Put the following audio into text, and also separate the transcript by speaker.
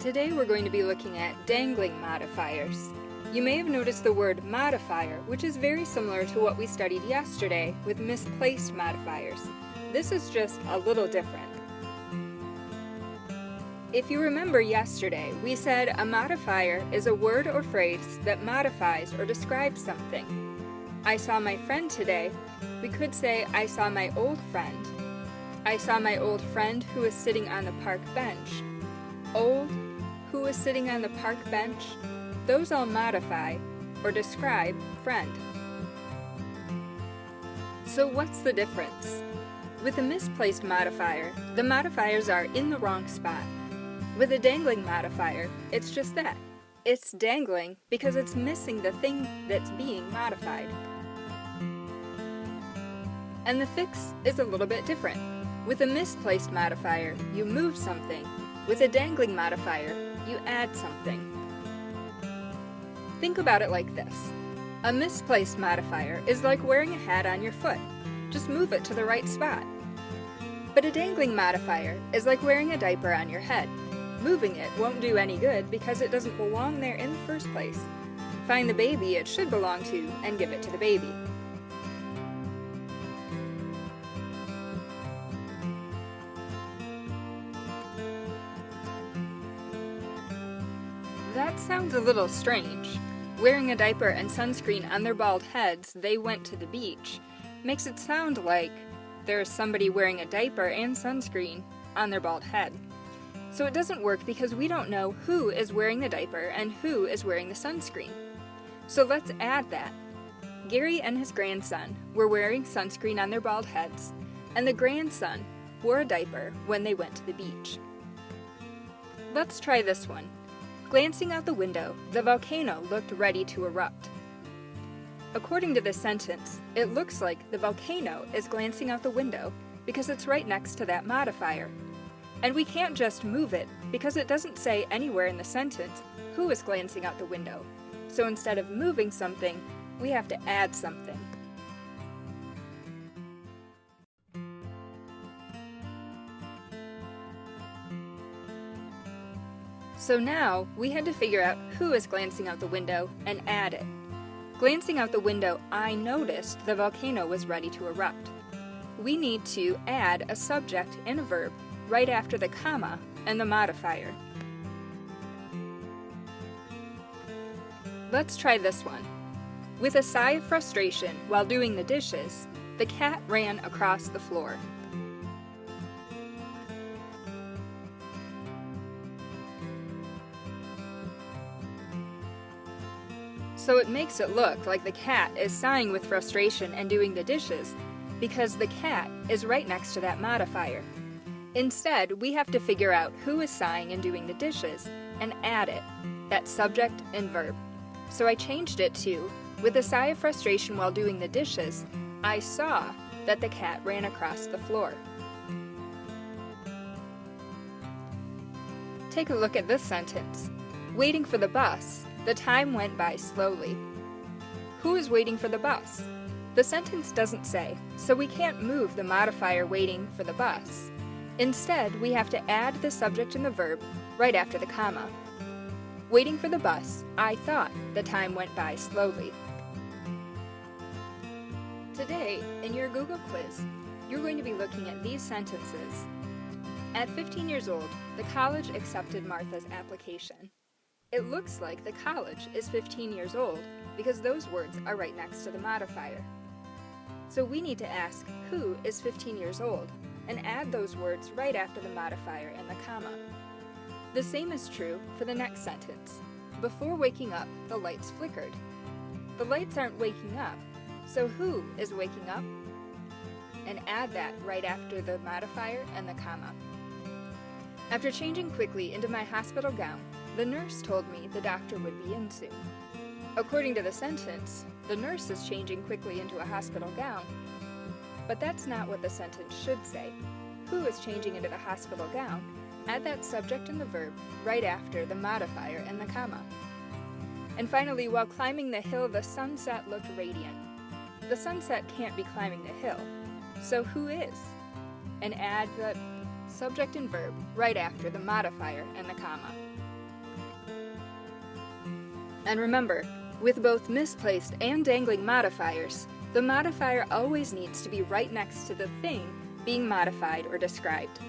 Speaker 1: Today we're going to be looking at dangling modifiers. You may have noticed the word modifier, which is very similar to what we studied yesterday with misplaced modifiers. This is just a little different. If you remember yesterday, we said a modifier is a word or phrase that modifies or describes something. I saw my friend today. We could say I saw my old friend. I saw my old friend who was sitting on the park bench. Old, who was sitting on the park bench, those all modify or describe friend. So what's the difference? With a misplaced modifier, the modifiers are in the wrong spot. With a dangling modifier, it's just that. It's dangling because it's missing the thing that's being modified. And the fix is a little bit different. With a misplaced modifier, you move something. With a dangling modifier, you add something. Think about it like this. A misplaced modifier is like wearing a hat on your foot. Just move it to the right spot. But a dangling modifier is like wearing a diaper on your head. Moving it won't do any good because it doesn't belong there in the first place. Find the baby it should belong to and give it to the baby. That sounds a little strange. Wearing a diaper and sunscreen on their bald heads, they went to the beach, makes it sound like there's somebody wearing a diaper and sunscreen on their bald head. So it doesn't work because we don't know who is wearing the diaper and who is wearing the sunscreen. So let's add that. Gary and his grandson were wearing sunscreen on their bald heads, and the grandson wore a diaper when they went to the beach. Let's try this one. Glancing out the window, the volcano looked ready to erupt. According to this sentence, it looks like the volcano is glancing out the window because it's right next to that modifier. And we can't just move it because it doesn't say anywhere in the sentence who is glancing out the window. So instead of moving something, we have to add something. So now, we had to figure out who is glancing out the window and add it. Glancing out the window, I noticed the volcano was ready to erupt. We need to add a subject and a verb right after the comma and the modifier. Let's try this one. With a sigh of frustration while doing the dishes, the cat ran across the floor. So it makes it look like the cat is sighing with frustration and doing the dishes because the cat is right next to that modifier. Instead, we have to figure out who is sighing and doing the dishes and add it, that subject and verb. So I changed it to, with a sigh of frustration while doing the dishes, I saw that the cat ran across the floor. Take a look at this sentence. Waiting for the bus, the time went by slowly. Who is waiting for the bus? The sentence doesn't say, so we can't move the modifier waiting for the bus. Instead, we have to add the subject and the verb right after the comma. Waiting for the bus, I thought the time went by slowly. Today, in your Google quiz, you're going to be looking at these sentences. At 15 years old, the college accepted Martha's application. It looks like the college is 15 years old because those words are right next to the modifier. So we need to ask who is 15 years old and add those words right after the modifier and the comma. The same is true for the next sentence. Before waking up, the lights flickered. The lights aren't waking up, so who is waking up? And add that right after the modifier and the comma. After changing quickly into my hospital gown, the nurse told me the doctor would be in soon. According to the sentence, the nurse is changing quickly into a hospital gown. But that's not what the sentence should say. Who is changing into the hospital gown? Add that subject and the verb right after the modifier and the comma. And finally, while climbing the hill, the sunset looked radiant. The sunset can't be climbing the hill, so who is? And add the subject and verb right after the modifier and the comma. And remember, with both misplaced and dangling modifiers, the modifier always needs to be right next to the thing being modified or described.